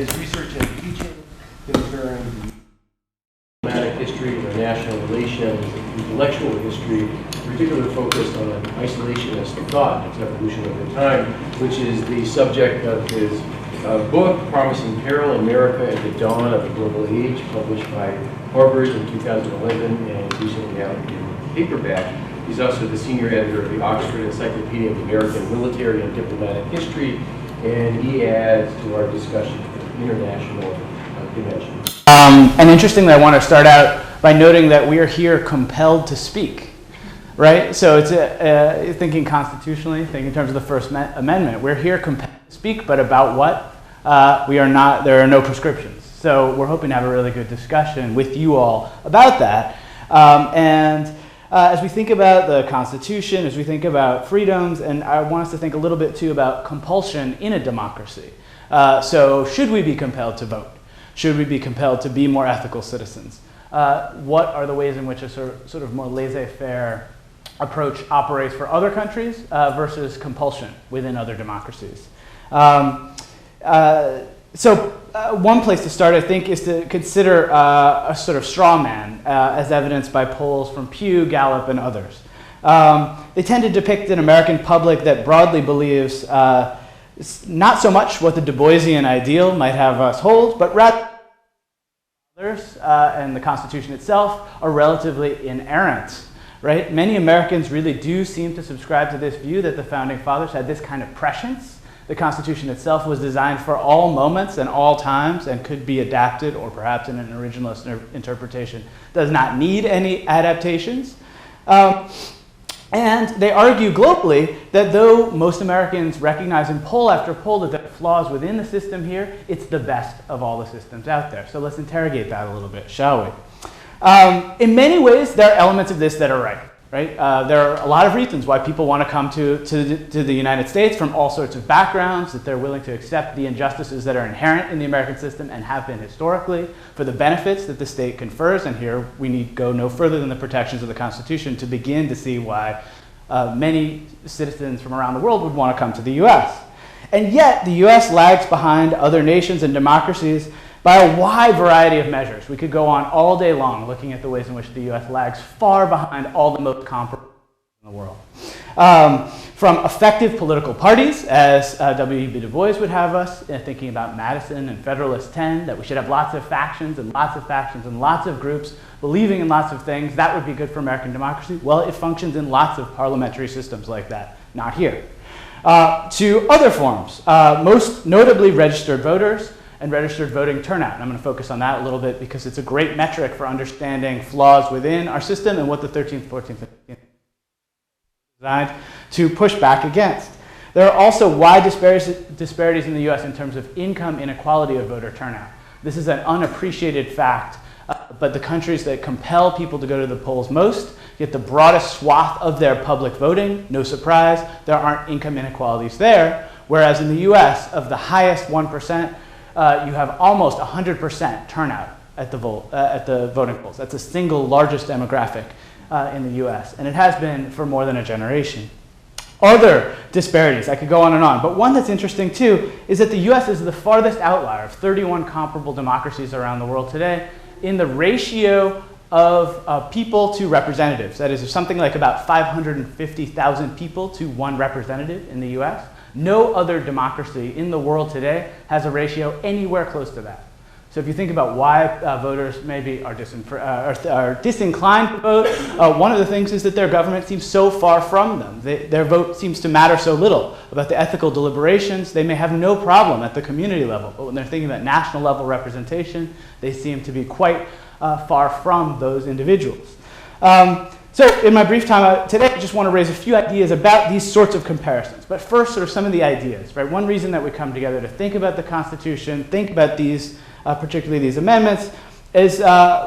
his research and teaching concerning diplomatic history, international relations, intellectual history, particularly focused on isolationist thought and its evolution over time, which is the subject of his book, Promising Peril, America at the Dawn of the Global Age, published by Harvard in 2011 and recently out in paperback. He's also the senior editor of the Oxford Encyclopedia of American Military and Diplomatic History, and he adds to our discussion the international dimension. And interestingly, I want to start out by noting that we are here compelled to speak, right? So it's thinking constitutionally, thinking in terms of the First Amendment. We're here compelled to speak, but about what? We are not. There are no prescriptions. So we're hoping to have a really good discussion with you all about that. As we think about the Constitution, as we think about freedoms, and I want us to think a little bit too about compulsion in a democracy. So should we be compelled to vote? Should we be compelled to be more ethical citizens? What are the ways in which a sort of more laissez-faire approach operates for other countries versus compulsion within other democracies? One place to start, I think, is to consider a sort of straw man, as evidenced by polls from Pew, Gallup, and others. They tend to depict an American public that broadly believes not so much what the Du Boisian ideal might have us hold, but rather others and the Constitution itself are relatively inerrant. Right? Many Americans really do seem to subscribe to this view that the Founding Fathers had this kind of prescience. The Constitution itself was designed for all moments and all times and could be adapted, or perhaps in an originalist interpretation does not need any adaptations. And they argue globally that though most Americans recognize in poll after poll that there are flaws within the system here, it's the best of all the systems out there. So let's interrogate that a little bit, shall we? In many ways, there are elements of this that are right. Right? There are a lot of reasons why people want to come to the United States from all sorts of backgrounds, that they're willing to accept the injustices that are inherent in the American system and have been historically for the benefits that the state confers. And here we need go no further than the protections of the Constitution to begin to see why many citizens from around the world would want to come to the US. And yet the US lags behind other nations and democracies by a wide variety of measures. We could go on all day long looking at the ways in which the US lags far behind all the most comparable in the world. From effective political parties, as W.E.B. Du Bois would have us, thinking about Madison and Federalist 10, that we should have lots of factions and lots of factions and lots of groups believing in lots of things. That would be good for American democracy. Well, it functions in lots of parliamentary systems like that, not here. To other forms, most notably registered voters and registered voting turnout. And I'm going to focus on that a little bit because it's a great metric for understanding flaws within our system and what the 13th, 14th, and 15th designed to push back against. There are also wide disparities in the US in terms of income inequality of voter turnout. This is an unappreciated fact, but the countries that compel people to go to the polls most get the broadest swath of their public voting. No surprise, there aren't income inequalities there, whereas in the US, of the highest 1%, you have almost 100% turnout at the voting polls. That's the single largest demographic in the US, and it has been for more than a generation. Other disparities, I could go on and on, but one that's interesting too is that the US is the farthest outlier of 31 comparable democracies around the world today in the ratio of people to representatives. That is, there's something like about 550,000 people to one representative in the US. No other democracy in the world today has a ratio anywhere close to that. So if you think about why voters maybe are disinclined to vote, one of the things is that their government seems so far from them. Their vote seems to matter so little. About the ethical deliberations, they may have no problem at the community level, but when they're thinking about national level representation, they seem to be quite far from those individuals. So in my brief time today, I just want to raise a few ideas about these sorts of comparisons. But first, sort of some of the ideas, right? One reason that we come together to think about the Constitution, think about these, particularly these amendments, is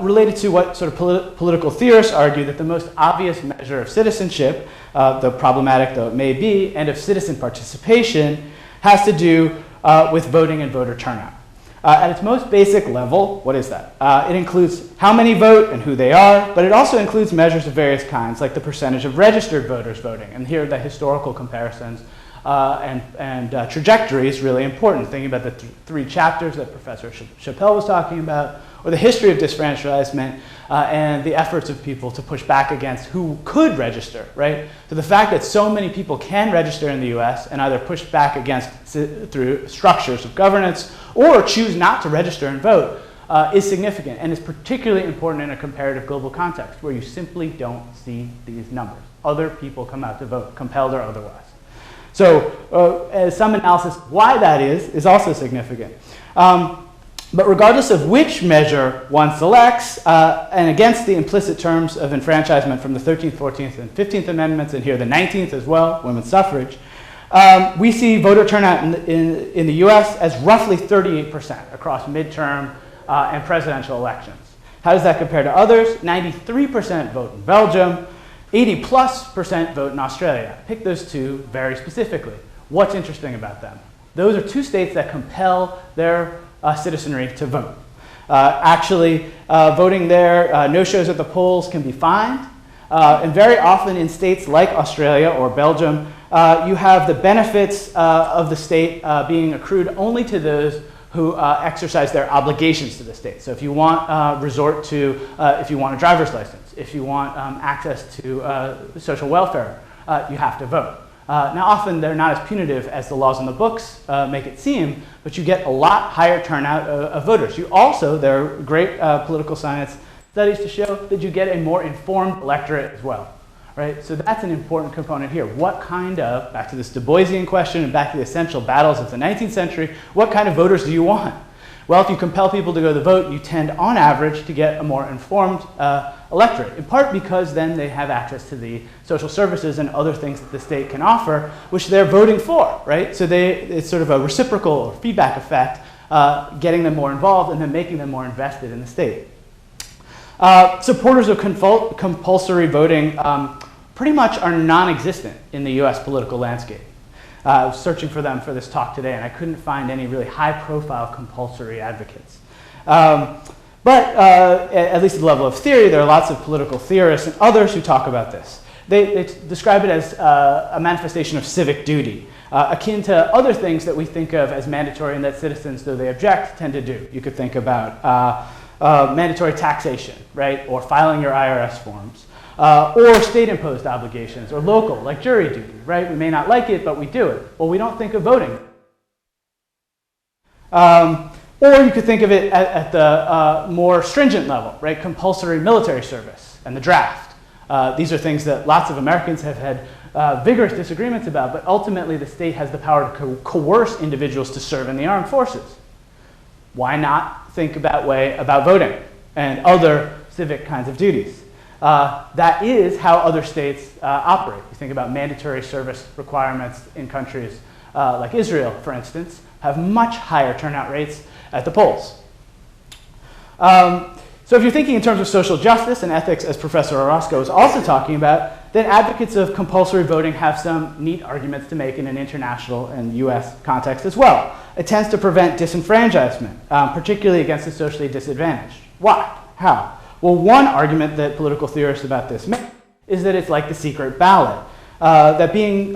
related to what sort of political theorists argue that the most obvious measure of citizenship, though problematic though it may be, and of citizen participation, has to do with voting and voter turnout. At its most basic level, what is that? It includes how many vote and who they are, but it also includes measures of various kinds, like the percentage of registered voters voting. And here are the historical comparisons and trajectory is really important. Thinking about the three chapters that Professor Chappelle was talking about, or the history of disfranchisement, and the efforts of people to push back against who could register, right? So the fact that so many people can register in the US and either push back against through structures of governance or choose not to register and vote is significant, and is particularly important in a comparative global context where you simply don't see these numbers. Other people come out to vote, compelled or otherwise. So as some analysis, why that is also significant. But regardless of which measure one selects, and against the implicit terms of enfranchisement from the 13th, 14th, and 15th Amendments, and here the 19th as well, women's suffrage, we see voter turnout in the US as roughly 38% across midterm and presidential elections. How does that compare to others? 93% vote in Belgium, 80+% vote in Australia. Pick those two very specifically. What's interesting about them? Those are two states that compel their citizenry to vote. Actually, voting there, no-shows at the polls can be fined. And very often in states like Australia or Belgium, you have the benefits of the state being accrued only to those who exercise their obligations to the state. So if you want if you want a driver's license, if you want access to social welfare, you have to vote. Now, often they're not as punitive as the laws on the books make it seem, but you get a lot higher turnout of voters. You also, there are great political science studies to show that you get a more informed electorate as well, right? So that's an important component here. What kind of, back to this Du Boisian question and back to the essential battles of the 19th century, what kind of voters do you want? Well, if you compel people to go to vote, you tend, on average, to get a more informed electorate, in part because then they have access to the social services and other things that the state can offer, which they're voting for, right? So it's sort of a reciprocal or feedback effect, getting them more involved and then making them more invested in the state. Supporters of compulsory voting pretty much are non-existent in the US political landscape. I was searching for them for this talk today, and I couldn't find any really high-profile compulsory advocates. But at least at the level of theory, there are lots of political theorists and others who talk about this. They describe it as a manifestation of civic duty, akin to other things that we think of as mandatory and that citizens, though they object, tend to do. You could think about mandatory taxation, right, or filing your IRS forms. Or state-imposed obligations, or local, like jury duty, right? We may not like it, but we do it. Well, we don't think of voting. Or you could think of it at the more stringent level, right? Compulsory military service and the draft. These are things that lots of Americans have had vigorous disagreements about, but ultimately the state has the power to coerce individuals to serve in the armed forces. Why not think about voting and other civic kinds of duties? That is how other states operate. You think about mandatory service requirements in countries like Israel, for instance, have much higher turnout rates at the polls. So if you're thinking in terms of social justice and ethics, as Professor Orozco is also talking about, then advocates of compulsory voting have some neat arguments to make in an international and US context as well. It tends to prevent disenfranchisement, particularly against the socially disadvantaged. Why? How? Well, one argument that political theorists about this make is that it's like the secret ballot, that being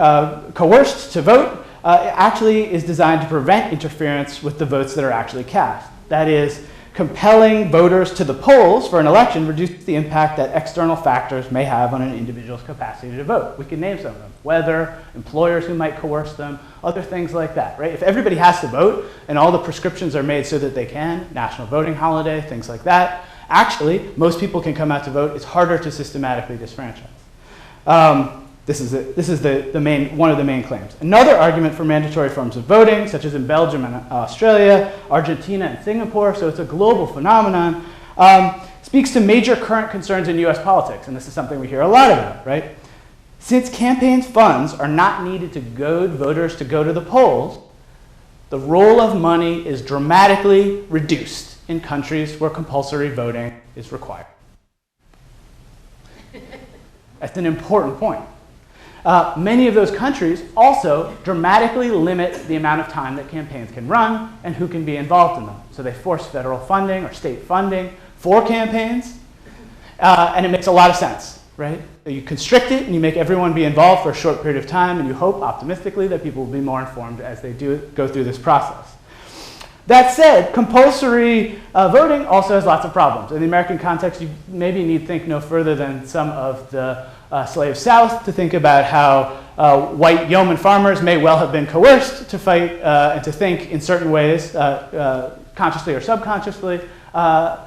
coerced to vote actually is designed to prevent interference with the votes that are actually cast. That is, compelling voters to the polls for an election reduces the impact that external factors may have on an individual's capacity to vote. We can name some of them: weather, employers who might coerce them, other things like that, right? If everybody has to vote and all the prescriptions are made so that they can, national voting holiday, things like that, actually, most people can come out to vote. It's harder to systematically disfranchise. This is one of the main claims. Another argument for mandatory forms of voting, such as in Belgium and Australia, Argentina and Singapore, so it's a global phenomenon, speaks to major current concerns in US politics, and this is something we hear a lot about, right? Since campaign funds are not needed to goad voters to go to the polls, the role of money is dramatically reduced in countries where compulsory voting is required. That's an important point. Many of those countries also dramatically limit the amount of time that campaigns can run and who can be involved in them. So they force federal funding or state funding for campaigns, and it makes a lot of sense. right? You constrict it and you make everyone be involved for a short period of time, and you hope optimistically that people will be more informed as they go through this process. That said, compulsory voting also has lots of problems. In the American context, you maybe need think no further than some of the slave South to think about how white yeoman farmers may well have been coerced to fight and to think in certain ways, consciously or subconsciously. And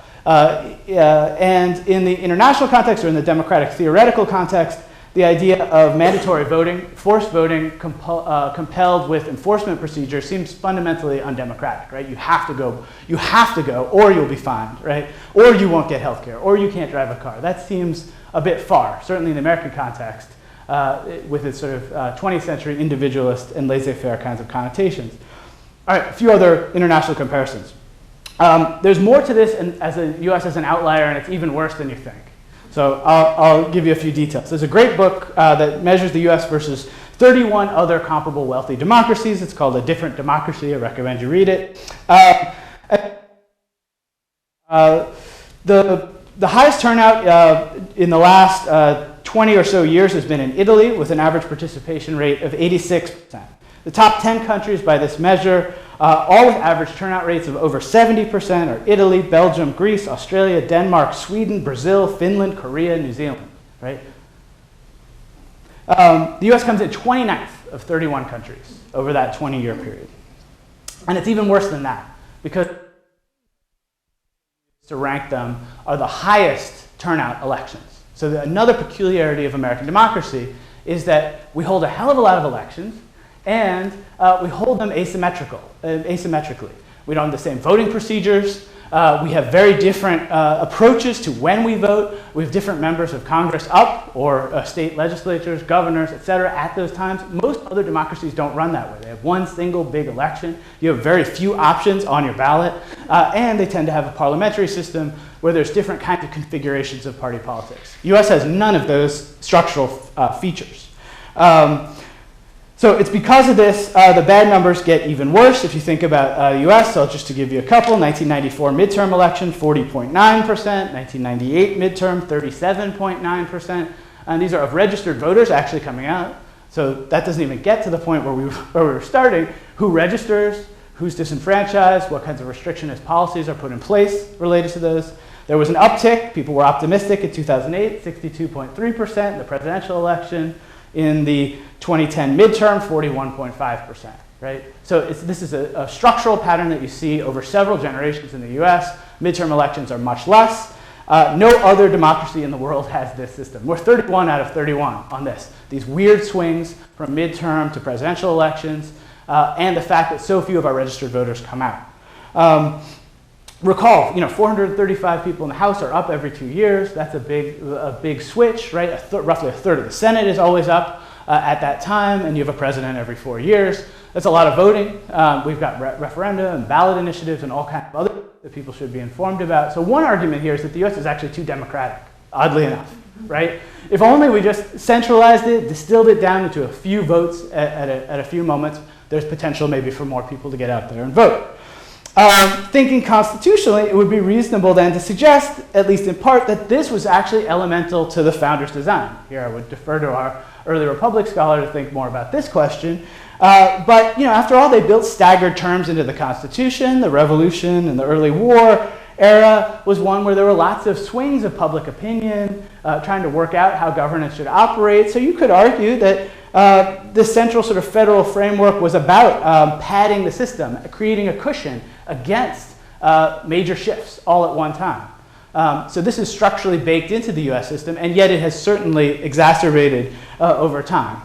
in the international context or in the democratic theoretical context, the idea of mandatory voting, forced voting, compelled with enforcement procedures seems fundamentally undemocratic, right? You have to go, or you'll be fined, right? Or you won't get health care, or you can't drive a car. That seems a bit far, certainly in the American context, with its sort of 20th century individualist and laissez-faire kinds of connotations. All right, a few other international comparisons. There's more to this as the US as an outlier, and it's even worse than you think. So I'll give you a few details. There's a great book that measures the US versus 31 other comparable wealthy democracies. It's called A Different Democracy. I recommend you read it. The highest turnout in the last 20 or so years has been in Italy, with an average participation rate of 86%. The top 10 countries by this measure, all with average turnout rates of over 70%, are Italy, Belgium, Greece, Australia, Denmark, Sweden, Brazil, Finland, Korea, New Zealand, right? The US comes in 29th of 31 countries over that 20-year period. And it's even worse than that, because to rank them are the highest turnout elections. So another peculiarity of American democracy is that we hold a hell of a lot of elections, and we hold them asymmetrically. We don't have the same voting procedures. We have very different approaches to when we vote. We have different members of Congress up, or state legislatures, governors, et cetera, at those times. Most other democracies don't run that way. They have one single big election. You have very few options on your ballot. And they tend to have a parliamentary system where there's different kinds of configurations of party politics. The US has none of those structural features. So it's because of this, the bad numbers get even worse if you think about the US. So just to give you a couple, 1994 midterm election, 40.9%, 1998 midterm, 37.9%. And these are of registered voters actually coming out. So that doesn't even get to the point where we were starting. Who registers? Who's disenfranchised? What kinds of restrictionist policies are put in place related to those? There was an uptick. People were optimistic in 2008, 62.3% in the presidential election. In the 2010 midterm, 41.5%, right? So this is a structural pattern that you see over several generations in the US. Midterm elections are much less. No other democracy in the world has this system. We're 31 out of 31 on this. These weird swings from midterm to presidential elections, and the fact that so few of our registered voters come out. Recall, 435 people in the House are up every 2 years. That's a big switch, right? Roughly a third of the Senate is always up at that time, and you have a president every 4 years. That's a lot of voting. We've got referenda and ballot initiatives and all kinds of other that people should be informed about. So one argument here is that the US is actually too democratic, oddly enough, right? If only we just centralized it, distilled it down into a few votes at a few moments, there's potential maybe for more people to get out there and vote. Thinking constitutionally, it would be reasonable then to suggest, at least in part, that this was actually elemental to the founders' design. Here I would defer to our early Republic scholar to think more about this question. But after all, they built staggered terms into the Constitution. The Revolution and the early war era was one where there were lots of swings of public opinion, trying to work out how governance should operate. So you could argue that this central sort of federal framework was about padding the system, creating a cushion against major shifts all at one time. So this is structurally baked into the US system, and yet it has certainly exacerbated over time.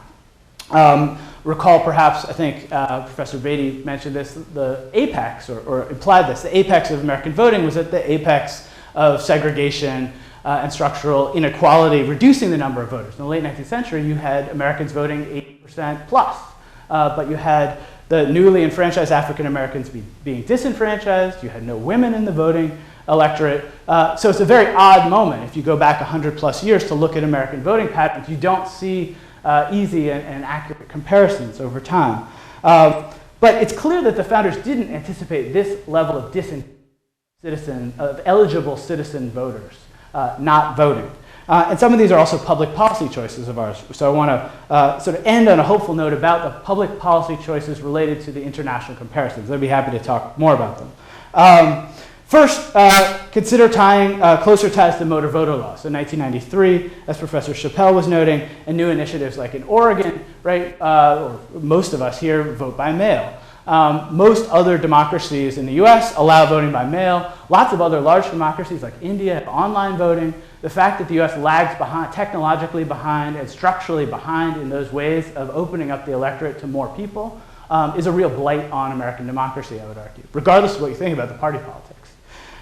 Recall perhaps, I think Professor Beatty mentioned this, the apex, or implied this, the apex of American voting was at the apex of segregation and structural inequality, reducing the number of voters. In the late 19th century, you had Americans voting 80% plus, but you had the newly enfranchised African Americans being disenfranchised. You had no women in the voting electorate. So it's a very odd moment. If you go back 100 plus years to look at American voting patterns, you don't see easy and accurate comparisons over time. But it's clear that the founders didn't anticipate this level of eligible citizen voters not voting. And some of these are also public policy choices of ours. So I want to sort of end on a hopeful note about the public policy choices related to the international comparisons. I'd be happy to talk more about them. First, consider tying closer ties to motor voter laws. So 1993, as Professor Chappell was noting, and new initiatives like in Oregon, right, or most of us here vote by mail. Most other democracies in the US allow voting by mail. Lots of other large democracies like India have online voting. The fact that the US lags behind, technologically behind and structurally behind in those ways of opening up the electorate to more people is a real blight on American democracy, I would argue, regardless of what you think about the party politics.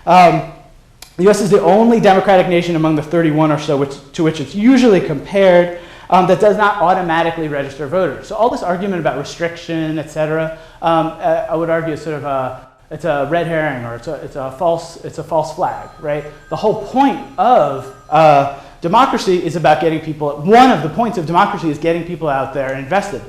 The US is the only democratic nation among the 31 or so to which it's usually compared that does not automatically register voters. So all this argument about restriction, et cetera, I would argue is sort of it's a red herring, or it's a false flag, right? The whole point of democracy is about getting people. One of the points of democracy is getting people out there invested.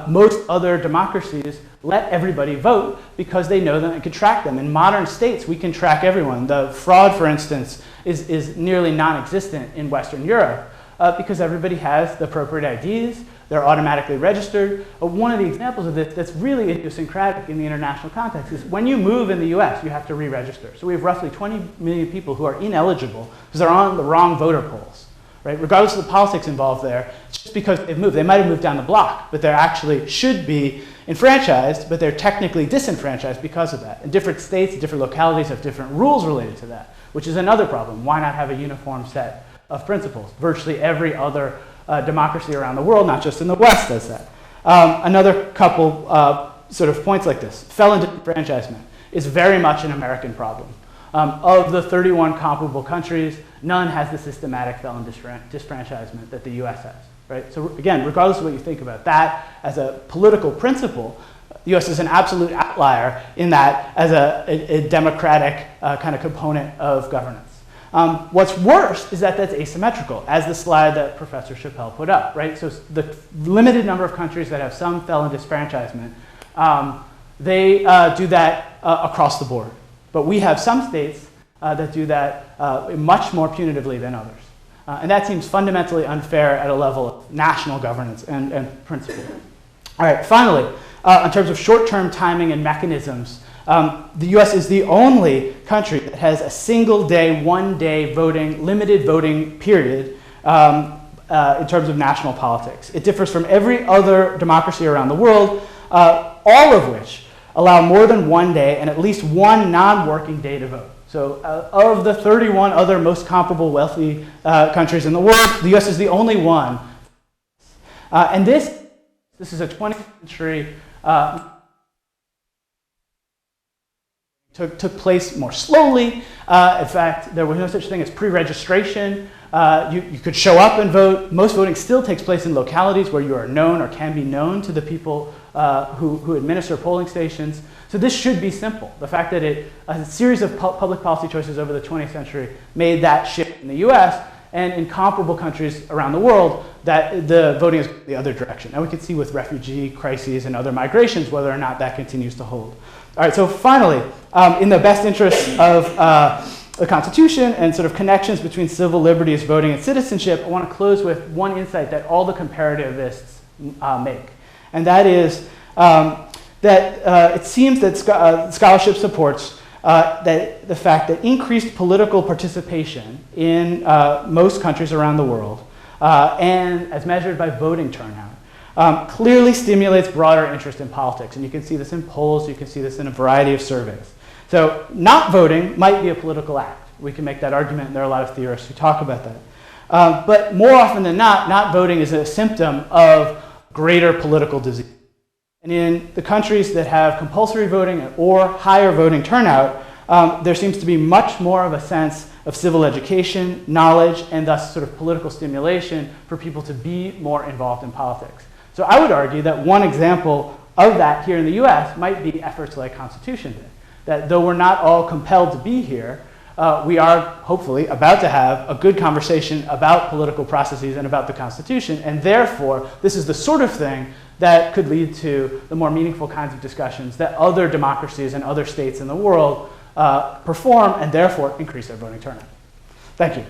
Most other democracies let everybody vote because they know them and can track them. In modern states, we can track everyone. The fraud, for instance, is nearly non-existent in Western Europe because everybody has the appropriate IDs. They're automatically registered. One of the examples of this that's really idiosyncratic in the international context is when you move in the US, you have to re-register. So we have roughly 20 million people who are ineligible because they're on the wrong voter polls. Right? Regardless of the politics involved there, it's just because they've moved. They might have moved down the block, but they actually should be enfranchised, but they're technically disenfranchised because of that. And different states, different localities have different rules related to that, which is another problem. Why not have a uniform set of principles? Virtually every other democracy around the world, not just in the West, does that. Another couple sort of points like this. Felon disenfranchisement is very much an American problem. Of the 31 comparable countries, none has the systematic felon disfranchisement that the US has, right? So again, regardless of what you think about that as a political principle, the US is an absolute outlier in that as a democratic kind of component of governance. What's worse is that that's asymmetrical, as the slide that Professor Chappell put up, right? So the limited number of countries that have some felon disfranchisement, they do that across the board. But we have some states that do that much more punitively than others. And that seems fundamentally unfair at a level of national governance and principle. All right, finally, in terms of short-term timing and mechanisms, the US is the only country that has a single day, one-day voting, limited voting period in terms of national politics. It differs from every other democracy around the world, all of which allow more than one day and at least one non-working day to vote. So of the 31 other most comparable wealthy countries in the world, the US is the only one. And this is a 20th century, took place more slowly. In fact, there was no such thing as pre-registration. You could show up and vote. Most voting still takes place in localities where you are known or can be known to the people who administer polling stations. So this should be simple. The fact that a series of public policy choices over the 20th century made that shift in the US and in comparable countries around the world that the voting is the other direction. And we can see with refugee crises and other migrations whether or not that continues to hold. All right, so finally, in the best interest of the Constitution and sort of connections between civil liberties, voting, and citizenship, I want to close with one insight that all the comparativists make. And that is that it seems that scholarship supports that the fact that increased political participation in most countries around the world, and as measured by voting turnout, clearly stimulates broader interest in politics. And you can see this in polls, you can see this in a variety of surveys. So not voting might be a political act. We can make that argument, and there are a lot of theorists who talk about that. But more often than not voting is a symptom of greater political disease. And in the countries that have compulsory voting or higher voting turnout, there seems to be much more of a sense of civil education, knowledge, and thus sort of political stimulation for people to be more involved in politics. So I would argue that one example of that here in the US might be efforts like Constitution Day. That though we're not all compelled to be here, we are hopefully about to have a good conversation about political processes and about the Constitution, and therefore this is the sort of thing that could lead to the more meaningful kinds of discussions that other democracies and other states in the world perform and therefore increase their voting turnout. Thank you.